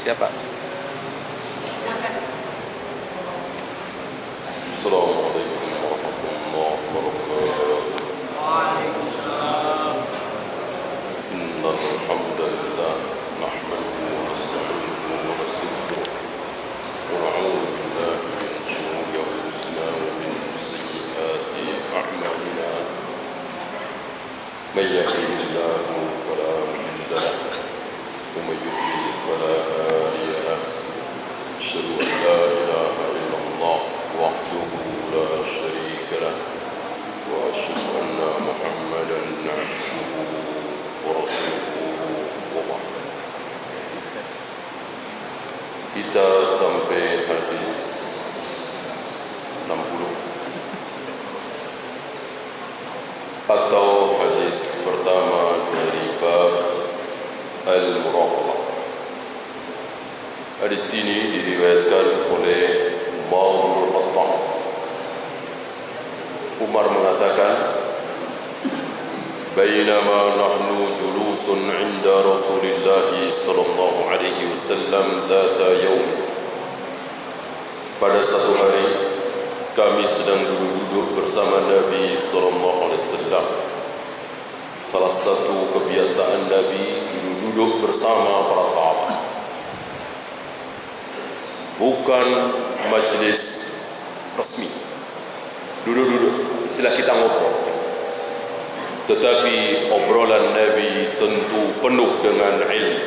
Siapa? Assalamualaikum warahmatullahi wabarakatuh. Waalaikumsalam. Innal hamdalillah nahmaduhu wa nasta'inuhu wa nastaghfiruh wa na'udzu billahi min shururi anfusina wa min sayyiati a'malina. May yahdihillahu fala mudilla lahu wa may yudlil fala hadiya lahu. Asyhadu an la ilaha illallah wahdahu la syarika lahu wa asyhadu anna Muhammadan 'abduhu wa rasuluhu wa ba'd. Kita sampai hadis 60 atau hadis pertama dari bab Al-Muraqabah. Hadis ini diriwayatkan oleh Umar bin Khattab. Umar mengatakan, "Bainama nahnu julusun 'inda Rasulillah sallallahu alaihi wasallam dzata yaum." Pada satu hari kami sedang duduk bersama Nabi sallallahu alaihi wasallam. Salah satu kebiasaan Nabi duduk bersama para sahabat. Bukan majlis resmi, duduk-duduk, istilah kita ngobrol. Tetapi obrolan Nabi tentu penuh dengan ilmu.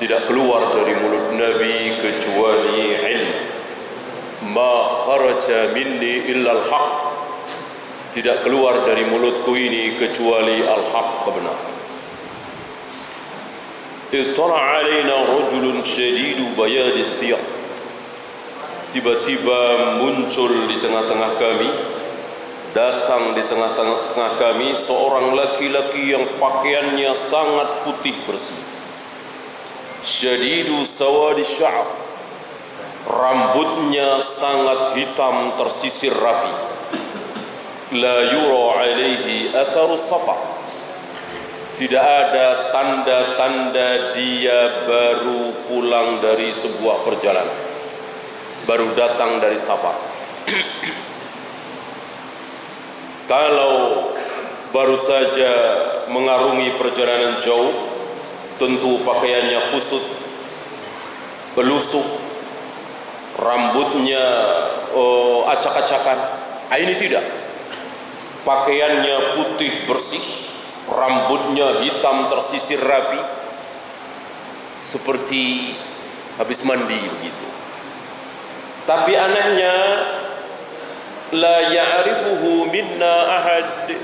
Tidak keluar dari mulut Nabi kecuali ilmu. Ma kharaja minni illa al-haq. Tidak keluar dari mulutku ini kecuali al-haq, kebenaran. Ittala alaina rajulun shadidu bayadis thiyab. Tiba-tiba muncul di tengah-tengah kami, datang di tengah-tengah kami seorang laki-laki yang pakaiannya sangat putih bersih. Shadidu sawadis sya'ar. Rambutnya sangat hitam tersisir rapi. La yura alaihi atharus safar. Tidak ada tanda-tanda dia baru pulang dari sebuah perjalanan, baru datang dari safar. Kalau baru saja mengarungi perjalanan jauh, tentu pakaiannya kusut, belusuk, rambutnya acak-acakan. Ini tidak. Pakaiannya putih bersih, rambutnya hitam tersisir rapi, seperti habis mandi begitu. Tapi anehnya, la ya'rifuhu minna ahad.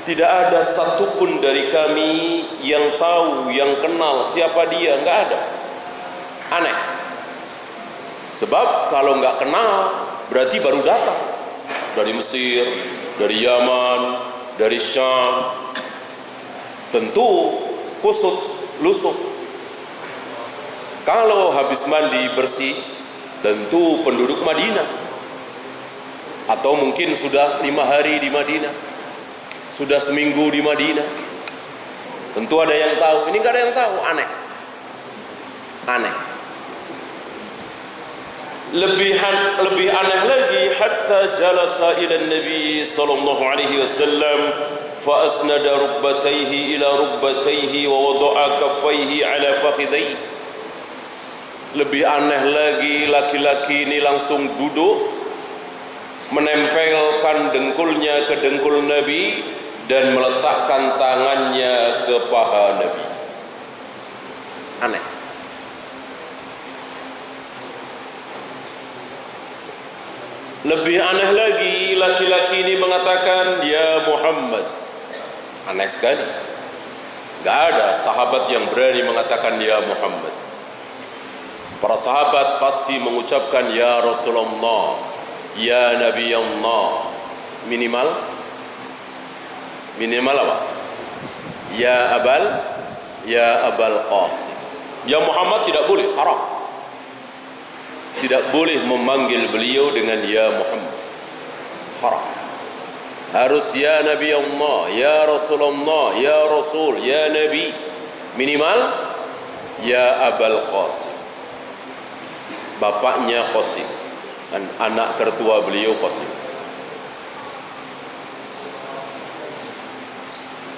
Tidak ada satupun dari kami yang tahu, yang kenal siapa dia, enggak ada. Aneh. Sebab kalau enggak kenal berarti baru datang dari Mesir, dari Yaman, dari Syam. Tentu kusut, lusuk. Kalau habis mandi bersih, tentu penduduk Madinah. Atau mungkin sudah 5 hari di Madinah, sudah seminggu di Madinah. Tentu ada yang tahu. Ini enggak ada yang tahu. Aneh. Aneh. Lebih aneh lagi, hatta jalasa ila Nabi sallallahu alaihi wasallam fa asnada rukbatayhi ila rukbatayhi wa wada'a kaffayhi ala fakhidayhi. Lebih aneh lagi, laki-laki ini langsung duduk, menempelkan dengkulnya ke dengkul Nabi dan meletakkan tangannya ke paha Nabi. Aneh. Lebih aneh lagi, laki-laki ini mengatakan, "Ya Muhammad." Aneh sekali. Gak ada sahabat yang berani mengatakan "Ya Muhammad". Para sahabat pasti mengucapkan "Ya Rasulullah", "Ya Nabi Allah". Minimal apa? Ya Abal Qasim. Ya Muhammad tidak boleh, haram. Tidak boleh memanggil beliau dengan "Ya Muhammad", haram. Harus "Ya Nabi Allah", "Ya Rasulullah", "Ya Rasul", "Ya Nabi". Minimal Ya Abal Qasim, bapaknya Qasim, dan anak tertua beliau Qasim.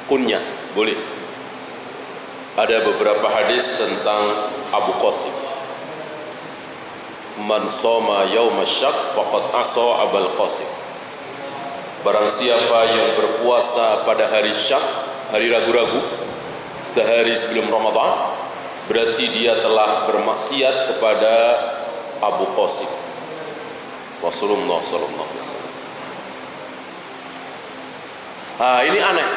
Kunyah boleh. Ada beberapa hadis tentang Abu Qasim. Man soma yauma syak faqad asa Abul Qasim. Barang siapa yang berpuasa pada hari syak, hari ragu-ragu, sehari sebelum Ramadan, berarti dia telah bermaksiat kepada Abu Qasim. Rasulullah sallallahu alaihi wasallam. Ini aneh.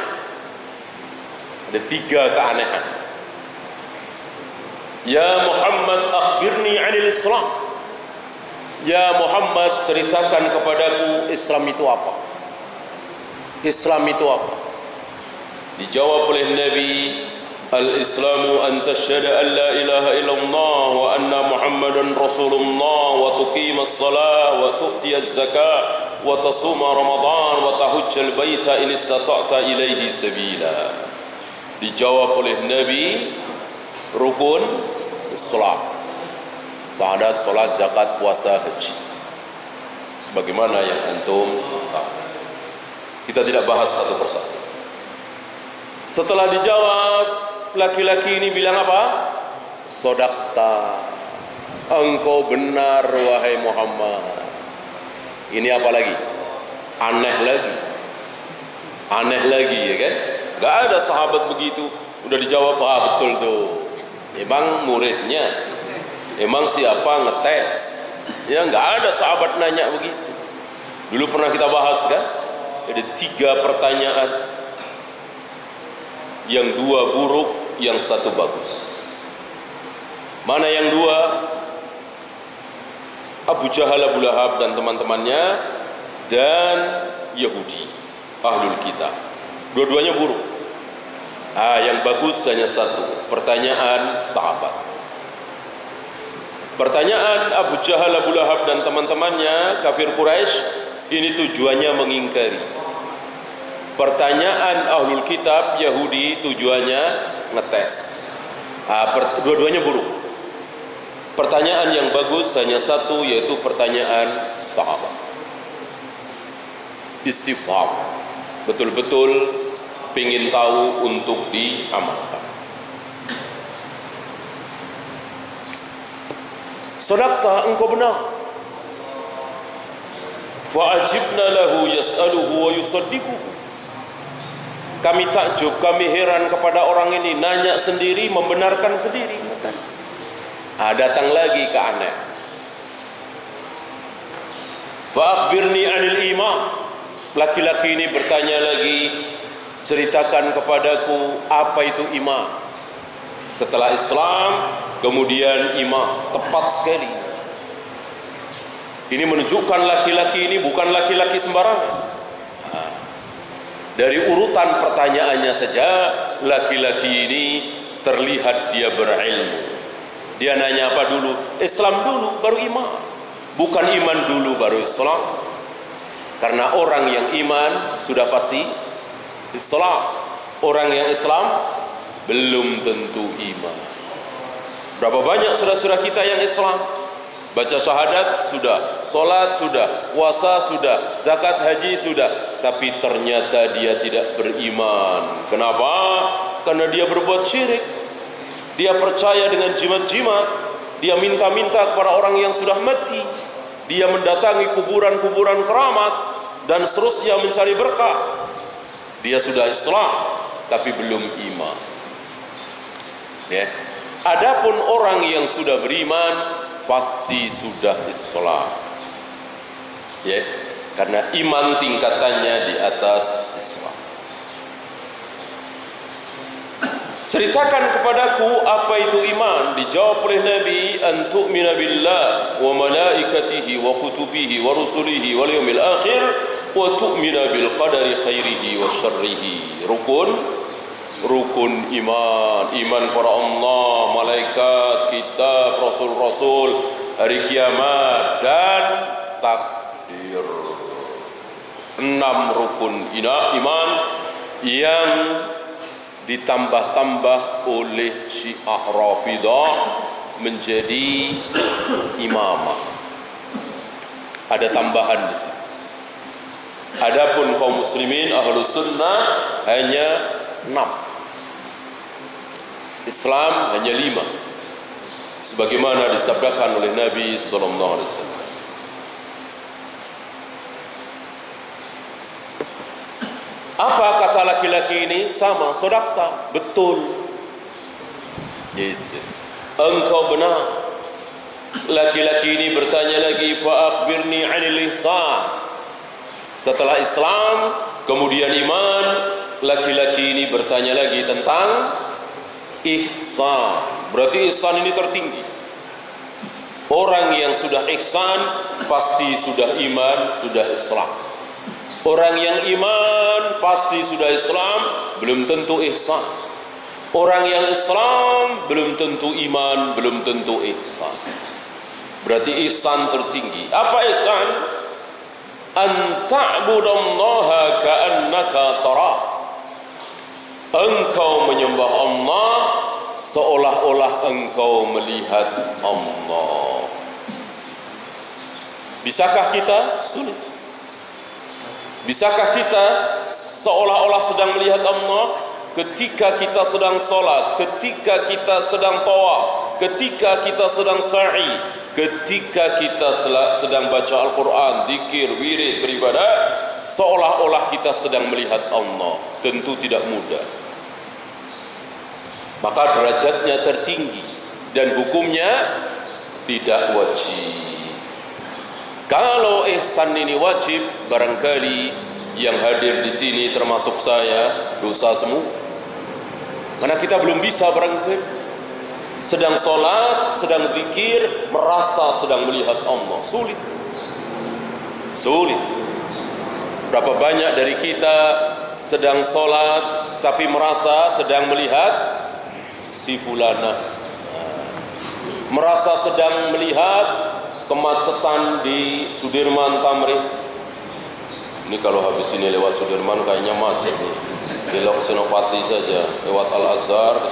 Ada 3 keanehan. Ya Muhammad akhbirni 'anil Islam. Ya Muhammad, ceritakan kepadaku Islam itu apa? Islam itu apa? Dijawab oleh Nabi, Al-Islamu an tashhada an la ilaha illallah wa anna Muhammadan Rasulullah wa tuqimas salah wa tu'tiyaz zakah wa tasuma Ramadan wa tahujjal baita in istata'ta ilaihi sabila. Dijawab oleh Nabi, rukun Islam, syahadat, salat, zakat, puasa, haji, sebagaimana yang antum tahu. Kita tidak bahas satu persatu. Setelah dijawab, laki-laki ini bilang apa? Sodakta, engkau benar wahai Muhammad. Ini apa lagi? Aneh lagi. Aneh lagi, ya kan? Gak ada sahabat begitu. Udah dijawab, betul tuh. Emang muridnya, emang siapa ngetes? Ya gak ada sahabat nanya begitu. Dulu pernah kita bahas kan? Ada 3 pertanyaan, yang 2 buruk, yang 1 bagus. Mana yang 2? Abu Jahal, Abu Lahab dan teman-temannya, dan Yahudi, Ahlul Kitab. Dua-duanya buruk. Yang bagus hanya 1, pertanyaan sahabat. Pertanyaan Abu Jahal, Abu Lahab dan teman-temannya, kafir Quraisy, ini tujuannya mengingkari. Pertanyaan Ahlul Kitab, Yahudi, tujuannya ngetes. Dua-duanya buruk. Pertanyaan yang bagus hanya 1, yaitu pertanyaan sahabat. Istifham, betul-betul ingin tahu untuk diamalkan. Sadaqta, engkau benar. Fa'ajibna lahu yas'aluhu wa yusaddiquhu. Kami takjub, kami heran kepada orang ini, nanya sendiri, membenarkan sendiri, ngetes. Datang lagi ke aneh. Fa'akhbirni 'anil iman. Laki-laki ini bertanya lagi, ceritakan kepadaku apa itu iman. Setelah Islam, kemudian iman. Tepat sekali. Ini menunjukkan laki-laki ini bukan laki-laki sembarangan. Dari urutan pertanyaannya saja, laki-laki ini terlihat dia berilmu. Dia nanya apa dulu? Islam dulu, baru iman. Bukan iman dulu, baru Islam. Karena orang yang iman sudah pasti Islam. Orang yang Islam belum tentu iman. Berapa banyak saudara-saudara kita yang Islam? Baca syahadat sudah, solat sudah, puasa sudah, zakat haji sudah, tapi ternyata dia tidak beriman. Kenapa? Karena dia berbuat syirik. Dia percaya dengan jimat-jimat. Dia minta-minta kepada orang yang sudah mati. Dia mendatangi kuburan-kuburan keramat dan seterusnya mencari berkah. Dia sudah Islam tapi belum iman. Ya. Adapun orang yang sudah beriman pasti sudah Islam. Ya, karena iman tingkatannya di atas Islam. Ceritakan kepadaku apa itu iman. Dijawab oleh Nabi, an tu'mina billah wa malaikatihi wa kutubihi wa rusulihi wal yawmil akhir wa tu'mina bil qadari khairihi wa syarrihi. Rukun iman pada Allah, malaikat, kitab, rasul-rasul, hari kiamat dan takdir. 6 rukun iman yang ditambah-tambah oleh Syiah Rafidah menjadi imamah. Ada tambahan di situ. Adapun kaum muslimin ahlu sunnah hanya 6, Islam hanya 5, sebagaimana disabdakan oleh Nabi SAW. Apa kata laki-laki ini? Sama, sodakta, betul. Gitu. Engkau benar. Laki-laki ini bertanya lagi, fa akhbirni 'anil ihsan. Setelah Islam, kemudian iman, laki-laki ini bertanya lagi tentang ihsan. Berarti ihsan ini tertinggi. Orang yang sudah ihsan pasti sudah iman, sudah Islam. Orang yang iman pasti sudah Islam, belum tentu ihsan. Orang yang Islam belum tentu iman, belum tentu ihsan. Berarti ihsan tertinggi. Apa ihsan? An ta'budallaha ka'annaka tarah. Engkau menyembah Allah seolah-olah engkau melihat Allah. Bisakah kita? Sulit. Bisakah kita seolah-olah sedang melihat Allah ketika kita sedang sholat, ketika kita sedang tawaf, ketika kita sedang sa'i, ketika kita sedang baca Al-Quran, zikir, wirid, beribadah, seolah-olah kita sedang melihat Allah? Tentu tidak mudah. Maka derajatnya tertinggi dan hukumnya tidak wajib. Kalau ihsan ini wajib, barangkali yang hadir di sini termasuk saya dosa semua. Karena kita belum bisa barangkali sedang sholat, sedang zikir, merasa sedang melihat Allah. Sulit. Sulit. Berapa banyak dari kita sedang sholat tapi merasa sedang melihat si fulana, merasa sedang melihat kemacetan di Sudirman Tamrin. Ini kalau habis ini lewat Sudirman kayaknya macet nih. Belok Senopati saja, lewat Al-Azhar ke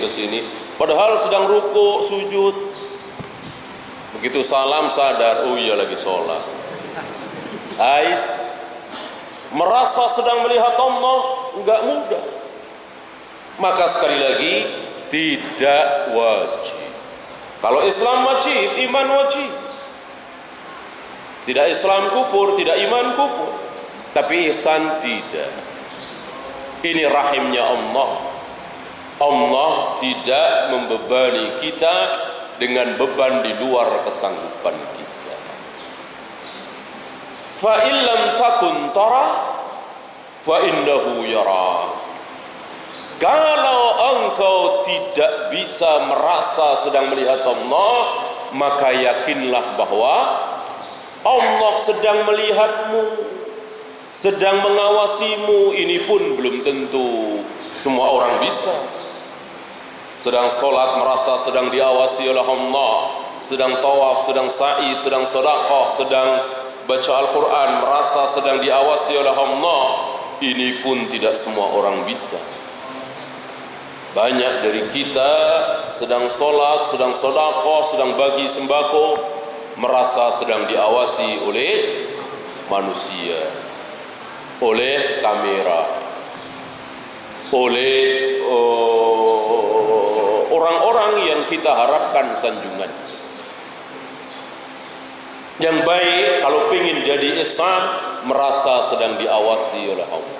sini. Padahal sedang ruku, sujud. Begitu salam sadar, oh iya lagi sholat. Haid. Merasa sedang melihat Allah enggak mudah. Maka sekali lagi tidak wajib. Kalau Islam wajib, iman wajib. Tidak Islam kufur, tidak iman kufur. Tapi ihsan tidak. Ini rahimnya Allah. Allah tidak membebani kita dengan beban di luar kesanggupan kita. Fa illam takun tara fa innahu yara. Kalau engkau tidak bisa merasa sedang melihat Allah, maka yakinlah bahwa Allah sedang melihatmu, sedang mengawasimu. Ini pun belum tentu semua orang bisa. Sedang sholat merasa sedang diawasi oleh Allah, sedang tawaf, sedang sa'i, sedang sedekah, sedang baca Al-Quran, merasa sedang diawasi oleh Allah. Ini pun tidak semua orang bisa. Banyak dari kita sedang sholat, sedang sedekah, sedang bagi sembako, merasa sedang diawasi oleh manusia, oleh kamera, oleh orang-orang yang kita harapkan sanjungan. Yang baik kalau ingin jadi ihsan, merasa sedang diawasi oleh Allah.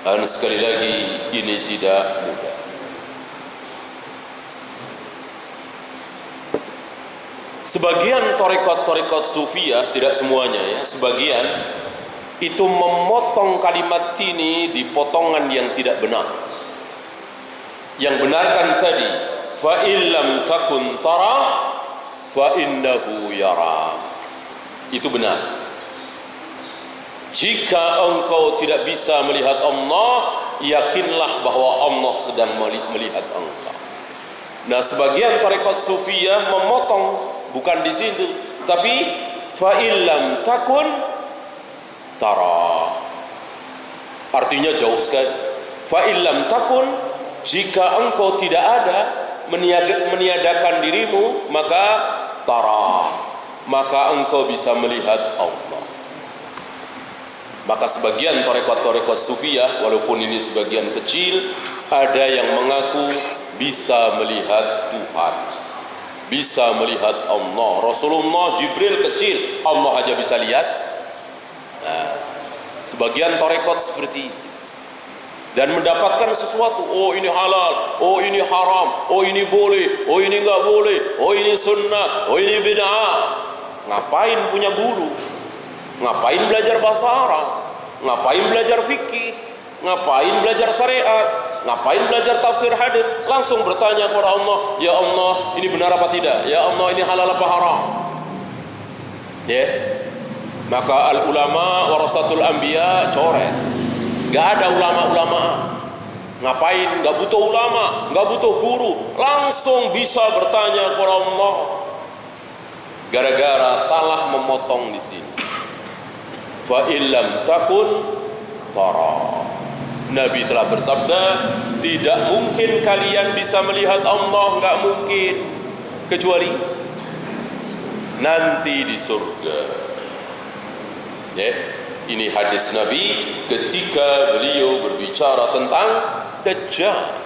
Dan sekali lagi ini tidak mudah. Sebagian tarekat-tarekat sufiyah, tidak semuanya ya, sebagian itu memotong kalimat ini di potongan yang tidak benar. Yang benarkan tadi, fa illam takun tarah fa innahu yara. Itu benar. Jika engkau tidak bisa melihat Allah, yakinlah bahwa Allah sedang melihat engkau. Nah, sebagian tarekat sufiyah memotong, bukan di situ, tapi fa illam takun tara. Artinya jauh sekali. Fa illam takun, jika engkau tidak ada meniadakan dirimu, maka tara, maka engkau bisa melihat Allah. Maka sebagian tarekat-tarekat sufiyah, walaupun ini sebagian kecil, ada yang mengaku bisa melihat Tuhan, bisa melihat Allah. Rasulullah, Jibril kecil, Allah aja bisa lihat. Nah, sebagian tarekat seperti itu, dan mendapatkan sesuatu. Oh ini halal, oh ini haram, oh ini boleh, oh ini enggak boleh, oh ini sunnah, oh ini bid'ah. Ngapain punya guru? Ngapain belajar bahasa Arab? Ngapain belajar fikih? Ngapain belajar syariat? Ngapain belajar tafsir hadis? Langsung bertanya kepada Allah, ya Allah, ini benar apa tidak? Ya Allah, ini halal apa haram? Ya. Maka al ulama warasatul anbiya coret. Gak ada ulama-ulama. Ngapain? Gak butuh ulama, gak butuh guru, langsung bisa bertanya kepada Allah. Gara-gara salah memotong di sini. Fa illam takun tara. Nabi telah bersabda, tidak mungkin kalian bisa melihat Allah, enggak mungkin, kecuali nanti di surga. Ya, ini hadis Nabi ketika beliau berbicara tentang Dajjal.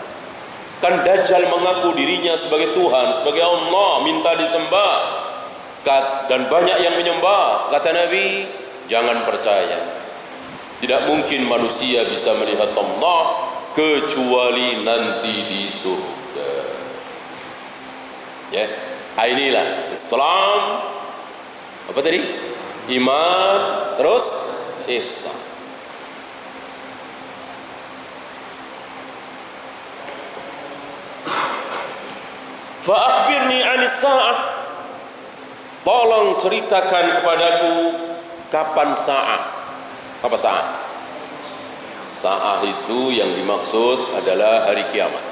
Kan Dajjal mengaku dirinya sebagai Tuhan, sebagai Allah, minta disembah. Dan banyak yang menyembah. Kata Nabi, jangan percaya. Tidak mungkin manusia bisa melihat Allah kecuali nanti di surga. Ya, inilah Islam. Apa tadi? Iman, terus ihsan. Fa akhbirni 'anis sa'ah. Tolong ceritakan kepadaku kapan sa'ah. Apa sa'ah? Sa'ah itu yang dimaksud adalah hari kiamat.